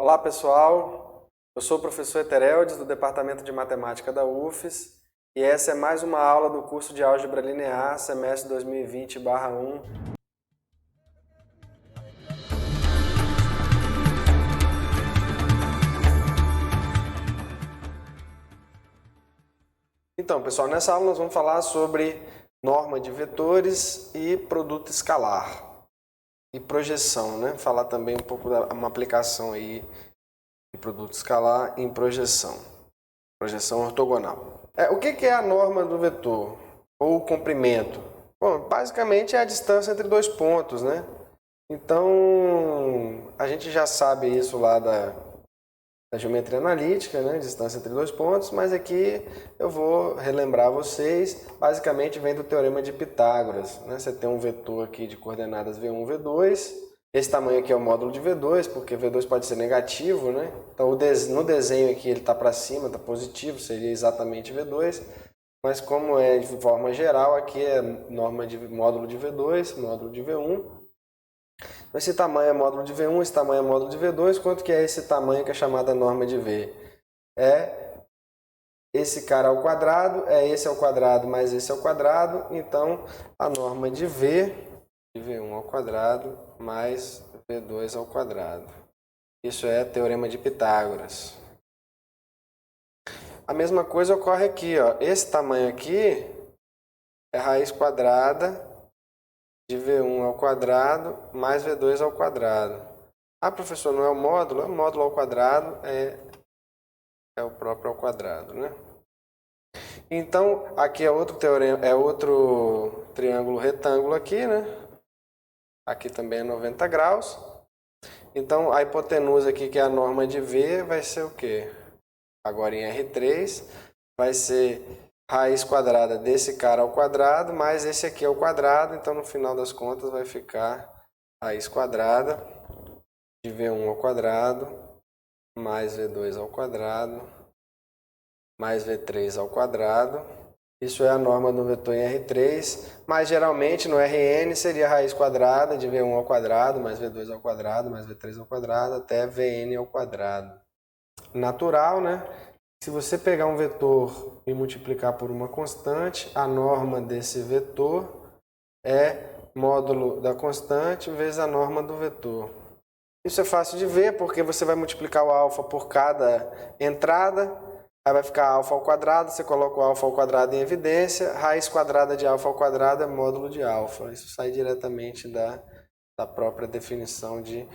Olá pessoal, eu sou o professor Etereldes do Departamento de Matemática da UFES e essa é mais uma aula do curso de Álgebra Linear, semestre 2020/1. Então pessoal, nessa aula nós vamos falar sobre norma de vetores e produto escalar e projeção, né? Falar também um pouco de uma aplicação aí de produto escalar em projeção ortogonal. O que é a norma do vetor ou o comprimento? Bom, basicamente é a distância entre dois pontos, né? Então, a gente já sabe isso lá da geometria analítica, né? Distância entre dois pontos, mas aqui eu vou relembrar vocês, basicamente vem do teorema de Pitágoras, né? Você tem um vetor aqui de coordenadas V1, V2, esse tamanho aqui é o módulo de V2, porque V2 pode ser negativo, né? Então no desenho aqui ele está para cima, está positivo, seria exatamente V2, mas como é de forma geral, aqui é norma de módulo de V2, módulo de V1. Esse tamanho é módulo de V1, esse tamanho é módulo de V2, quanto que é esse tamanho que é chamada norma de V? É esse cara ao quadrado, é esse ao quadrado mais esse ao quadrado, então a norma de V, de V1 ao quadrado, mais V2 ao quadrado. Isso é teorema de Pitágoras. A mesma coisa ocorre aqui, ó. Esse tamanho aqui é raiz quadrada de V1 ao quadrado mais V2 ao quadrado. Ah, professor, não é o módulo? É o módulo ao quadrado, é o próprio ao quadrado, né? Então, aqui é outro teorema, é outro triângulo retângulo aqui, né? Aqui também é 90 graus. Então, a hipotenusa aqui, que é a norma de V, vai ser o quê? Agora em R3, vai ser raiz quadrada desse cara ao quadrado, mais esse aqui ao quadrado. Então, no final das contas, vai ficar raiz quadrada de V1 ao quadrado, mais V2 ao quadrado, mais V3 ao quadrado. Isso é a norma do vetor em R3, mas geralmente no Rn seria raiz quadrada de V1 ao quadrado, mais V2 ao quadrado, mais V3 ao quadrado, até Vn ao quadrado. Natural, né? Se você pegar um vetor e multiplicar por uma constante, a norma desse vetor é módulo da constante vezes a norma do vetor. Isso é fácil de ver porque você vai multiplicar o alfa por cada entrada, aí vai ficar alfa ao quadrado, você coloca o alfa ao quadrado em evidência, raiz quadrada de alfa ao quadrado é módulo de alfa. Isso sai diretamente da própria definição de...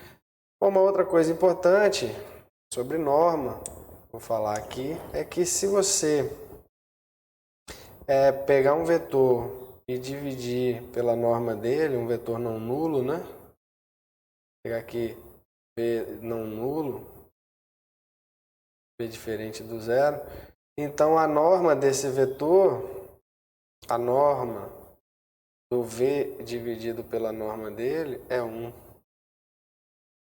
Uma outra coisa importante sobre norma, vou falar aqui, é que se você pegar um vetor e dividir pela norma dele, um vetor não nulo, né? Pegar aqui V não nulo, V diferente do zero. Então, a norma desse vetor, a norma do V dividido pela norma dele é 1.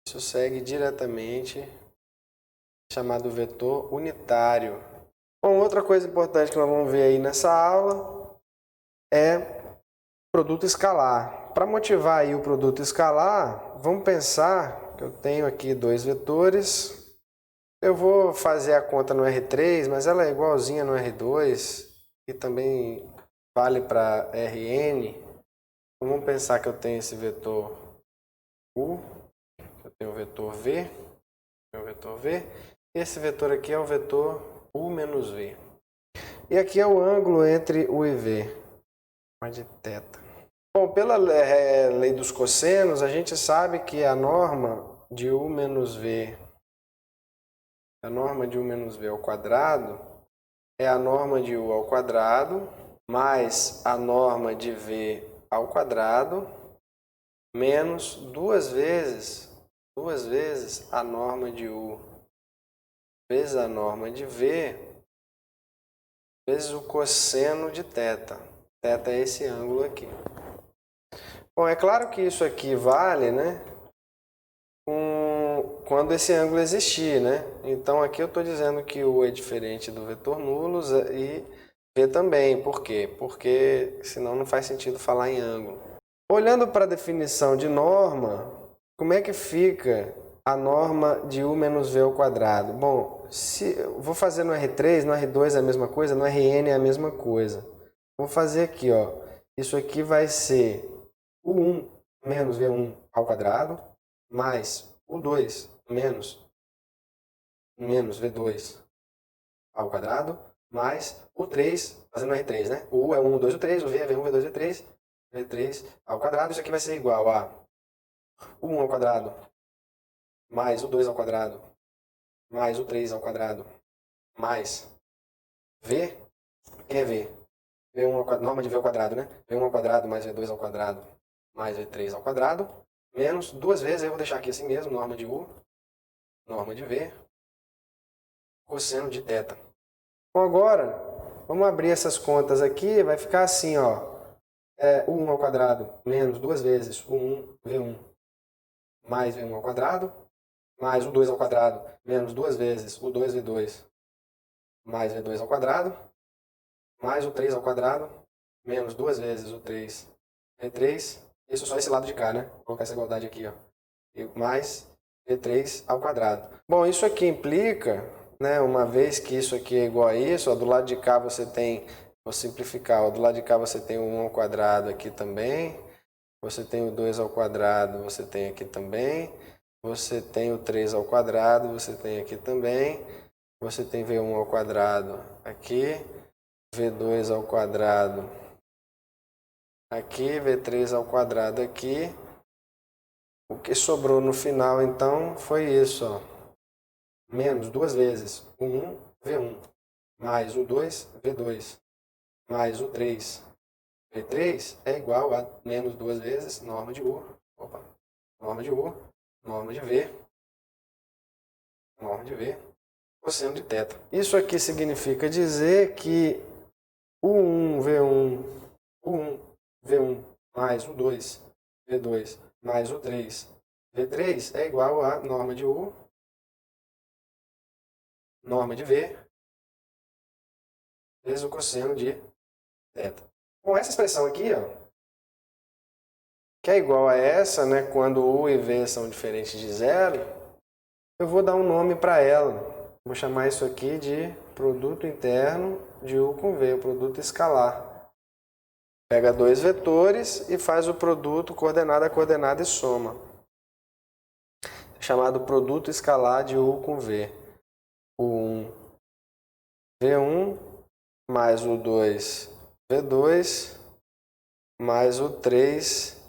Isso segue diretamente, chamado vetor unitário. Bom, outra coisa importante que nós vamos ver aí nessa aula é produto escalar. Para motivar aí o produto escalar, vamos pensar que eu tenho aqui dois vetores. Eu vou fazer a conta no R3, mas ela é igualzinha no R2 e também vale para Rn. Então, vamos pensar que eu tenho esse vetor U, eu tenho o vetor V, esse vetor aqui é o vetor U menos V. E aqui é o ângulo entre U e V, chamado de θ. Bom, pela lei dos cossenos, a gente sabe que a norma de U menos V, ao quadrado é a norma de U ao quadrado mais a norma de V ao quadrado menos duas vezes a norma de U vezes a norma de V vezes o cosseno de θ. Θ é esse ângulo aqui. Bom, é claro que isso aqui vale, né? Quando esse ângulo existir, né? Então aqui eu estou dizendo que U é diferente do vetor nulo e V também. Por quê? Porque senão não faz sentido falar em ângulo. Olhando para a definição de norma, como é que fica a norma de U menos V ao quadrado. Bom, se eu vou fazer no R3, no R2 é a mesma coisa, no Rn é a mesma coisa. Vou fazer aqui, ó. Isso aqui vai ser U1 menos V1 ao quadrado, mais U2 menos V2 ao quadrado, mais U3, fazendo R3, né? O U é 1, U2, U3, o V é V1, V2, V3, V3 ao quadrado. Isso aqui vai ser igual a U1 ao quadrado, mais U2 ao quadrado, mais U3 ao quadrado, mais V, que é V? V1 ao quadrado, norma de V ao quadrado, né? V1 ao quadrado mais V2 ao quadrado, mais V3 ao quadrado, menos duas vezes, eu vou deixar aqui assim mesmo, norma de U, norma de V, cosseno de θ. Bom, agora, vamos abrir essas contas aqui, vai ficar assim, ó. U1 ao quadrado menos duas vezes U1, V1, mais V1 ao quadrado, mais U2 ao quadrado menos duas vezes U2, V2, mais V2 ao quadrado, mais U3 ao quadrado, menos duas vezes U3, V3, isso só esse lado de cá, né? Vou colocar essa igualdade aqui, ó. E mais V3 ao quadrado. Bom, isso aqui implica, né, uma vez que isso aqui é igual a isso, ó, do lado de cá você tem, vou simplificar, ó, do lado de cá você tem o 1 ao quadrado aqui também, você tem o 2 ao quadrado, você tem aqui também, você tem o 3 ao quadrado, você tem aqui também, você tem V1 ao quadrado aqui, V2 ao quadrado aqui, V3 ao quadrado aqui. O que sobrou no final, então, foi isso, ó. Menos duas vezes o 1, V1, mais o 2, V2, mais o 3, V3 é igual a menos duas vezes norma de U, norma de U, norma de V, cosseno de θ. Isso aqui significa dizer que U1, V1 mais o 2, V2 mais o 3, V3 é igual a norma de U, norma de V, vezes o cosseno de θ. Com essa expressão aqui, ó, que é igual a essa, né, quando U e V são diferentes de zero, eu vou dar um nome para ela. Vou chamar isso aqui de produto interno de U com V, o produto escalar. Pega dois vetores e faz o produto coordenada a coordenada e soma. Chamado produto escalar de U com V. O 1, V1, mais o 2, V2, mais o 3,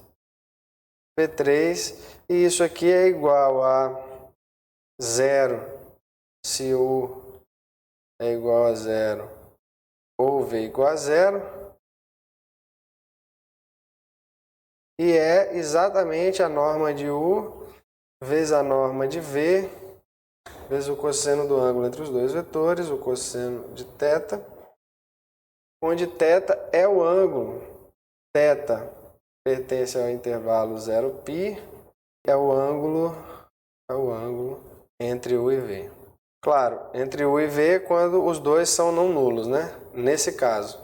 V3. E isso aqui é igual a zero se U é igual a zero ou V igual a zero. E é exatamente a norma de U vezes a norma de V, vezes o cosseno do ângulo entre os dois vetores, o cosseno de θ, onde θ é o ângulo. Θ pertence ao intervalo 0π, que é o ângulo entre U e V. Claro, entre U e V quando os dois são não nulos, né? Nesse caso.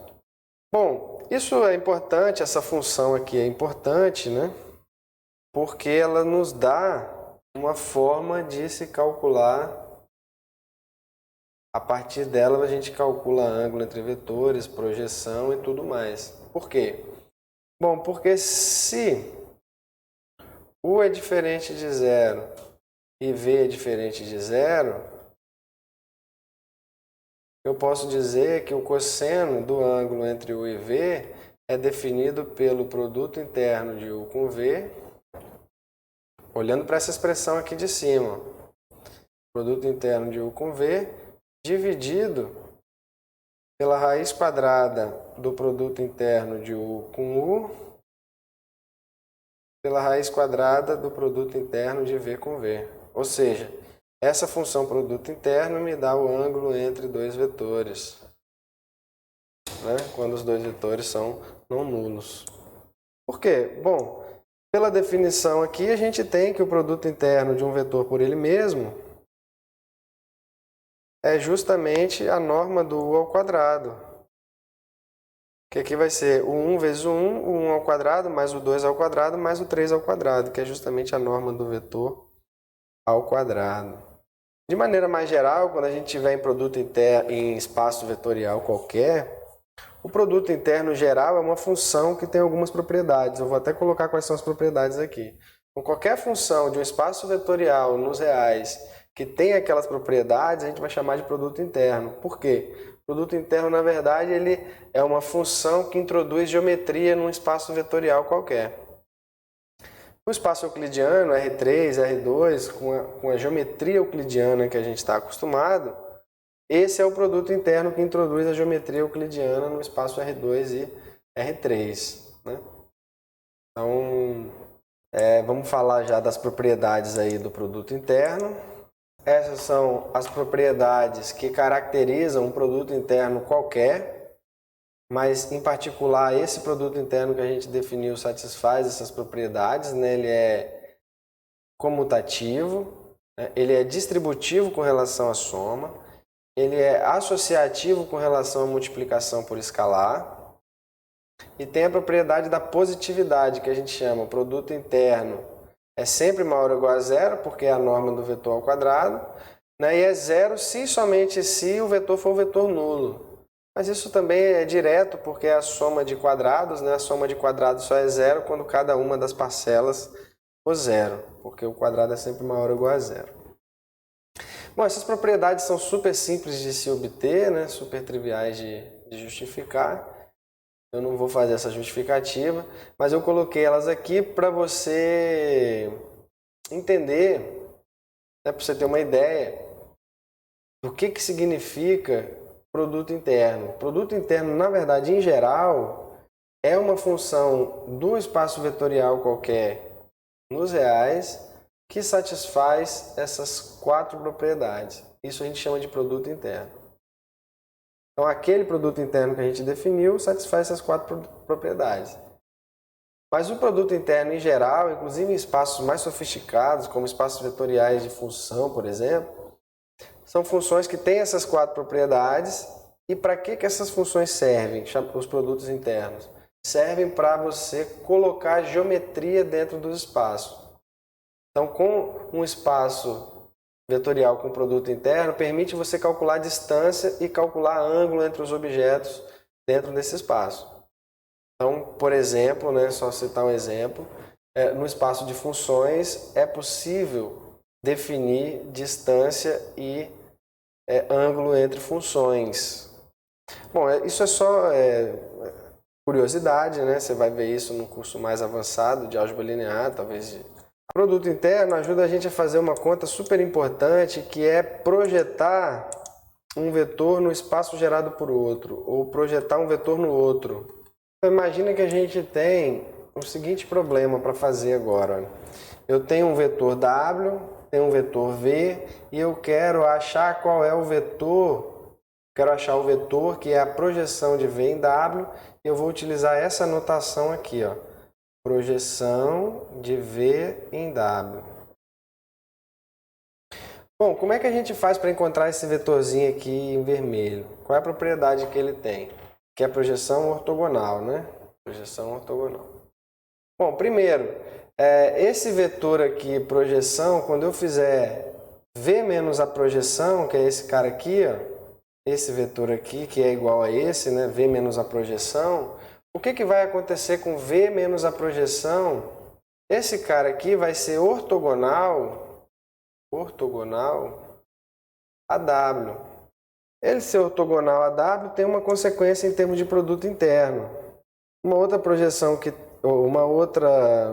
Bom, isso é importante, essa função aqui é importante, né? Porque ela nos dá uma forma de se calcular. A partir dela a gente calcula ângulo entre vetores, projeção e tudo mais. Por quê? Bom, porque se U é diferente de zero e V é diferente de zero, eu posso dizer que o cosseno do ângulo entre U e V é definido pelo produto interno de U com V, olhando para essa expressão aqui de cima. Produto interno de U com V dividido pela raiz quadrada do produto interno de U com U pela raiz quadrada do produto interno de V com V. Ou seja, essa função produto interno me dá o ângulo entre dois vetores, né? Quando os dois vetores são não nulos. Por quê? Bom, pela definição aqui, a gente tem que o produto interno de um vetor por ele mesmo é justamente a norma do U ao quadrado. Que aqui vai ser o 1 vezes o 1 ao quadrado, mais o 2 ao quadrado, mais o 3 ao quadrado, que é justamente a norma do vetor ao quadrado. De maneira mais geral, quando a gente tiver em produto interno, em espaço vetorial qualquer, o produto interno geral é uma função que tem algumas propriedades. Eu vou até colocar quais são as propriedades aqui. Com qualquer função de um espaço vetorial nos reais que tem aquelas propriedades, a gente vai chamar de produto interno. Por quê? O produto interno, na verdade, ele é uma função que introduz geometria num espaço vetorial qualquer. No espaço euclidiano, R3, R2, com a geometria euclidiana que a gente está acostumado, esse é o produto interno que introduz a geometria euclidiana no espaço R2 e R3. Né? Então, vamos falar já das propriedades aí do produto interno. Essas são as propriedades que caracterizam um produto interno qualquer, mas em particular esse produto interno que a gente definiu satisfaz essas propriedades, né? Ele é comutativo, né? Ele é distributivo com relação à soma, ele é associativo com relação à multiplicação por escalar e tem a propriedade da positividade, que a gente chama o produto interno é sempre maior ou igual a zero, porque é a norma do vetor ao quadrado, né? E é zero se somente se o vetor for um vetor nulo. Mas isso também é direto, porque é a soma de quadrados, né? A soma de quadrados só é zero quando cada uma das parcelas for zero, porque o quadrado é sempre maior ou igual a zero. Bom, essas propriedades são super simples de se obter, né? Super triviais de justificar. Eu não vou fazer essa justificativa, mas eu coloquei elas aqui para você entender, né? Para você ter uma ideia do que significa produto interno. Produto interno, na verdade, em geral, é uma função do espaço vetorial qualquer nos reais que satisfaz essas quatro propriedades. Isso a gente chama de produto interno. Então, aquele produto interno que a gente definiu satisfaz essas quatro propriedades. Mas o produto interno em geral, inclusive em espaços mais sofisticados, como espaços vetoriais de função, por exemplo, são funções que têm essas quatro propriedades. E para que essas funções servem, os produtos internos? Servem para você colocar geometria dentro dos espaços. Então, com um espaço vetorial com produto interno, permite você calcular distância e calcular ângulo entre os objetos dentro desse espaço. Então, por exemplo, né, só citar um exemplo, no espaço de funções é possível definir distância e ângulo entre funções. Bom, isso é só curiosidade, né? Você vai ver isso no curso mais avançado de álgebra linear, talvez. Produto interno ajuda a gente a fazer uma conta super importante, que é projetar um vetor no espaço gerado por outro, ou projetar um vetor no outro. Então, imagina que a gente tem o seguinte problema para fazer agora. Eu tenho um vetor W, tenho um vetor V, e eu quero achar qual é o vetor. Quero achar o vetor que é a projeção de V em W, e eu vou utilizar essa notação aqui, ó. Projeção de V em W. Bom, como é que a gente faz para encontrar esse vetorzinho aqui em vermelho? Qual é a propriedade que ele tem? Que é a projeção ortogonal, né? Projeção ortogonal. Bom, primeiro, esse vetor aqui, projeção, quando eu fizer V menos a projeção, que é esse cara aqui, ó, esse vetor aqui, que é igual a esse, né? V menos a projeção, o que vai acontecer com V menos a projeção? Esse cara aqui vai ser ortogonal a W. Ele ser ortogonal a W tem uma consequência em termos de produto interno. Uma outra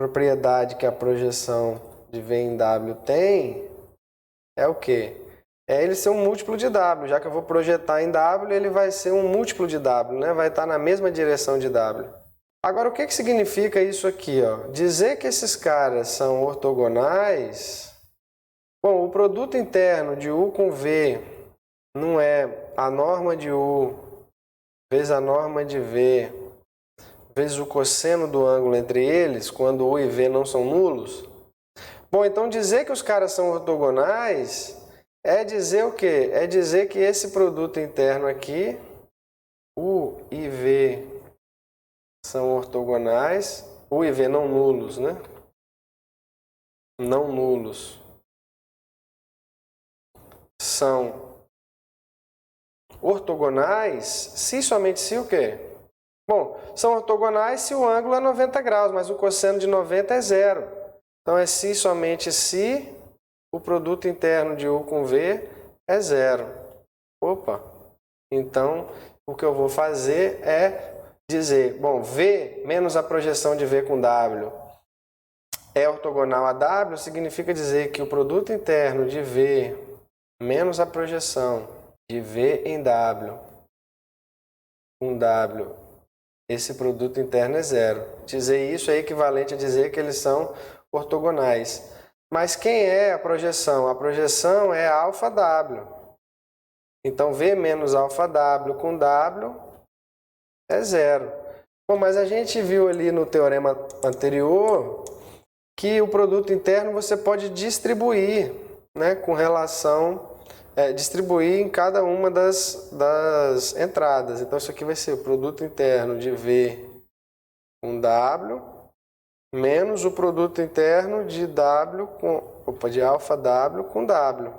propriedade que a projeção de V em W tem é o quê? É ele ser um múltiplo de W. Já que eu vou projetar em W, ele vai ser um múltiplo de W, né? Vai estar na mesma direção de W. Agora, o que significa isso aqui, ó? Dizer que esses caras são ortogonais. Bom, o produto interno de U com V não é a norma de U vezes a norma de V vezes o cosseno do ângulo entre eles, quando U e V não são nulos? Bom, então dizer que os caras são ortogonais é dizer o quê? É dizer que esse produto interno aqui, U e V, são ortogonais, U e V não nulos, né? não nulos são ortogonais se somente se o quê? Bom, são ortogonais se o ângulo é 90 graus, mas o cosseno de 90 é zero. Então é se somente se o produto interno de U com V é zero. Opa! Então o que eu vou fazer é dizer, bom, V menos a projeção de V com W é ortogonal a W, significa dizer que o produto interno de V menos a projeção de V em W com W, esse produto interno é zero. Dizer isso é equivalente a dizer que eles são ortogonais. Mas quem é a projeção? A projeção é alfa W. Então V menos alfa W com W é zero. Bom, mas a gente viu ali no teorema anterior que o produto interno você pode distribuir, né, com relação, distribuir em cada uma das entradas. Então isso aqui vai ser o produto interno de V com W menos o produto interno de W de alfa W com W.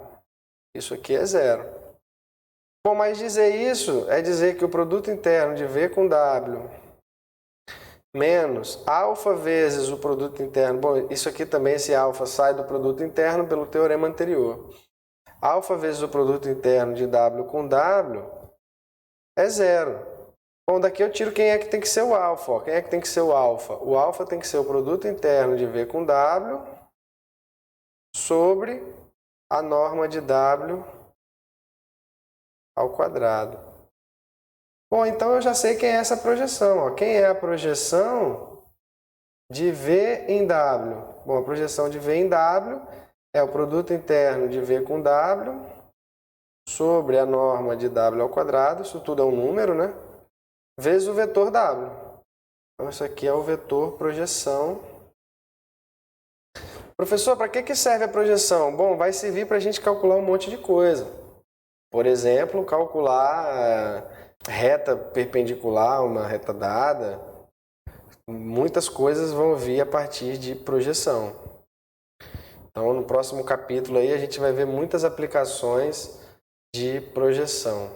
Isso aqui é zero. Bom, mas dizer isso é dizer que o produto interno de V com W menos alfa vezes o produto interno. Bom, isso aqui também, esse alfa sai do produto interno pelo teorema anterior. Alfa vezes o produto interno de W com W é zero. Bom, daqui eu tiro quem é que tem que ser o alfa. Ó. Quem é que tem que ser o alfa? O alfa tem que ser o produto interno de V com W sobre a norma de W ao quadrado. Bom, então eu já sei quem é essa projeção. Ó. Quem é a projeção de V em W? Bom, a projeção de V em W é o produto interno de V com W sobre a norma de W ao quadrado, isso tudo é um número, né? Vezes o vetor W. Então, isso aqui é o vetor projeção. Professor, para que serve a projeção? Bom, vai servir para a gente calcular um monte de coisa. Por exemplo, calcular reta perpendicular, uma reta dada. Muitas coisas vão vir a partir de projeção. Então, no próximo capítulo aí, a gente vai ver muitas aplicações de projeção.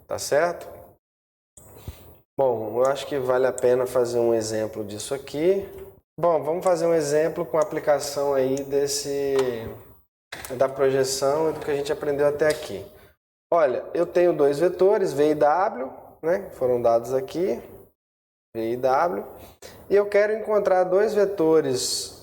Tá certo? Bom, eu acho que vale a pena fazer um exemplo disso aqui. Bom, vamos fazer um exemplo com a aplicação aí da projeção e do que a gente aprendeu até aqui. Olha, eu tenho dois vetores, V e W, né? Foram dados aqui, V e W. E eu quero encontrar dois vetores,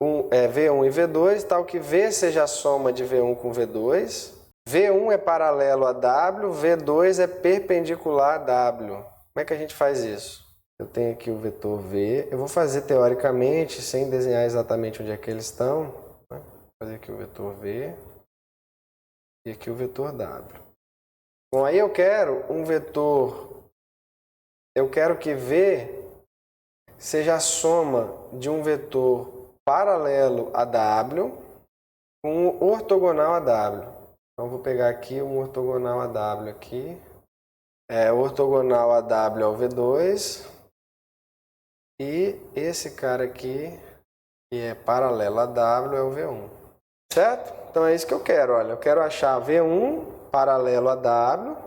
V1 e V2, tal que V seja a soma de V1 com V2. V1 é paralelo a W, V2 é perpendicular a W. Como é que a gente faz isso? Eu tenho aqui o vetor V. Eu vou fazer teoricamente, sem desenhar exatamente onde é que eles estão. Né? Vou fazer aqui o vetor V e aqui o vetor W. Bom, aí eu quero um vetor... Eu quero que V seja a soma de um vetor paralelo a W com um ortogonal a W. Então, vou pegar aqui um ortogonal a W aqui. Ortogonal a W é o V2. E esse cara aqui, que é paralelo a W, é o V1. Certo? Então, é isso que eu quero. Olha, eu quero achar V1 paralelo a W,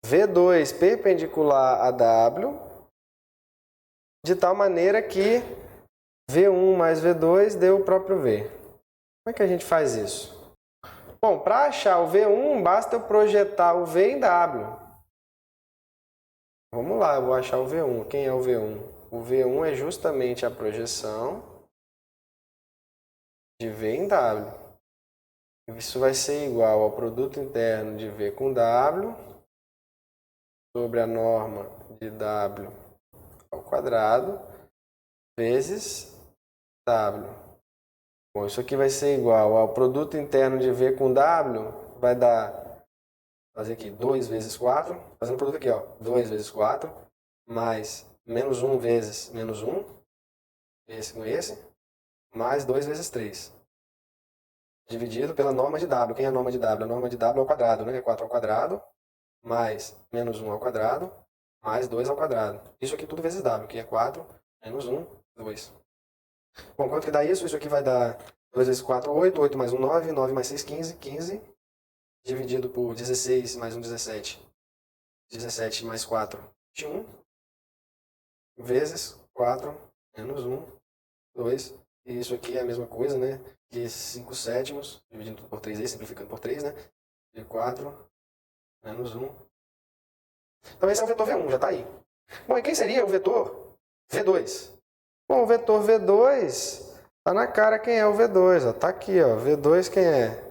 V2 perpendicular a W, de tal maneira que V1 mais V2 dê o próprio V. Como é que a gente faz isso? Bom, para achar o V1, basta eu projetar o V em W. Vamos lá, eu vou achar o V1. Quem é o V1? O V1 é justamente a projeção de V em W. Isso vai ser igual ao produto interno de V com W sobre a norma de W ao quadrado vezes W. Bom, isso aqui vai ser igual ao produto interno de V com W, vai dar, fazer aqui, 2 vezes 4, fazendo o produto aqui, ó, 2 vezes 4, mais menos 1 vezes menos 1, esse com esse, mais 2 vezes 3, dividido pela norma de W. Quem é a norma de W? A norma de W é ao quadrado, né? É 4 ao quadrado, mais menos 1 ao quadrado, mais 2 ao quadrado. Isso aqui tudo vezes W, que é 4, menos 1, 2. Bom, quanto que dá isso? Isso aqui vai dar 2 vezes 4, 8. 8 mais 1, 9. 9 mais 6, 15. 15 dividido por 16 mais 1, 17. 17 mais 4, 21. Vezes 4 menos 1, 2. E isso aqui é a mesma coisa, né? Que 5 sétimos, dividindo tudo por 3 aí, simplificando por 3, né? De 4 menos 1. Então esse é o vetor V1, já está aí. Bom, e quem seria o vetor V2? Bom, o vetor V2, tá na cara quem é o V2, ó. Tá aqui, ó. V2 quem é?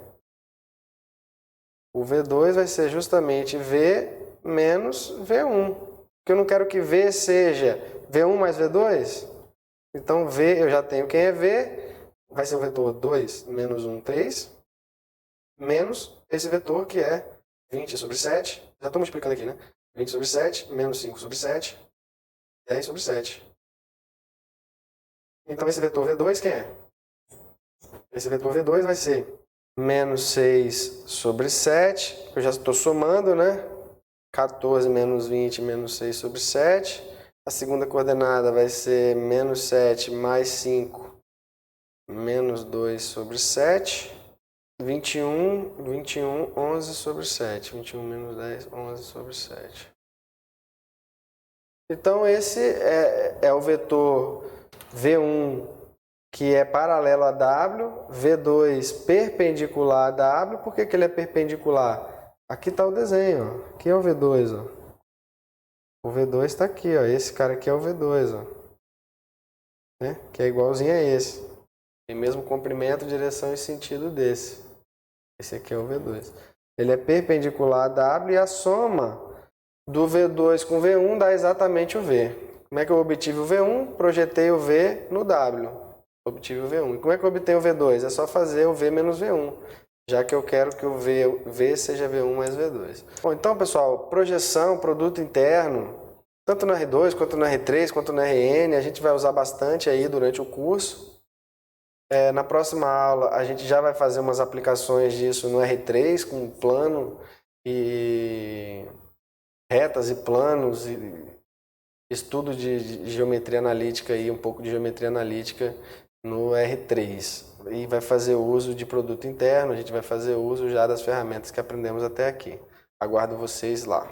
O V2 vai ser justamente V menos V1. Porque eu não quero que V seja V1 mais V2. Então V, eu já tenho quem é V, vai ser o vetor 2 menos 1, 3, menos esse vetor que é 20 sobre 7. Já estou multiplicando aqui, né? 20 sobre 7, menos 5 sobre 7, 10 sobre 7. Então esse vetor V2 quem é? Esse vetor V2 vai ser menos 6 sobre 7, eu já estou somando, né? 14 menos 20 menos 6 sobre 7. A segunda coordenada vai ser menos 7 mais 5 menos 2 sobre 7. 21, 11 sobre 7. 21 menos 10, 11 sobre 7. Então esse é o vetor V1 que é paralelo a W, V2 perpendicular a W. Por que ele é perpendicular? Aqui está o desenho, ó. Aqui é o V2, ó. O V2 está aqui, ó. Esse cara aqui é o V2, ó. Né? Que é igualzinho a esse. Tem mesmo comprimento, direção e sentido desse. Esse aqui é o V2. Ele é perpendicular a W e a soma do V2 com V1 dá exatamente o V. Como é que eu obtive o V1? Projetei o V no W. Obtive o V1. E como é que eu obtenho o V2? É só fazer o V menos V1, já que eu quero que o V seja V1 mais V2. Bom, então, pessoal, projeção, produto interno, tanto no R2, quanto no R3, quanto no RN, a gente vai usar bastante aí durante o curso. Na próxima aula, a gente já vai fazer umas aplicações disso no R3, com plano e retas e planos, e estudo de geometria analítica e um pouco de geometria analítica no R3. E vai fazer uso de produto interno, a gente vai fazer uso já das ferramentas que aprendemos até aqui. Aguardo vocês lá.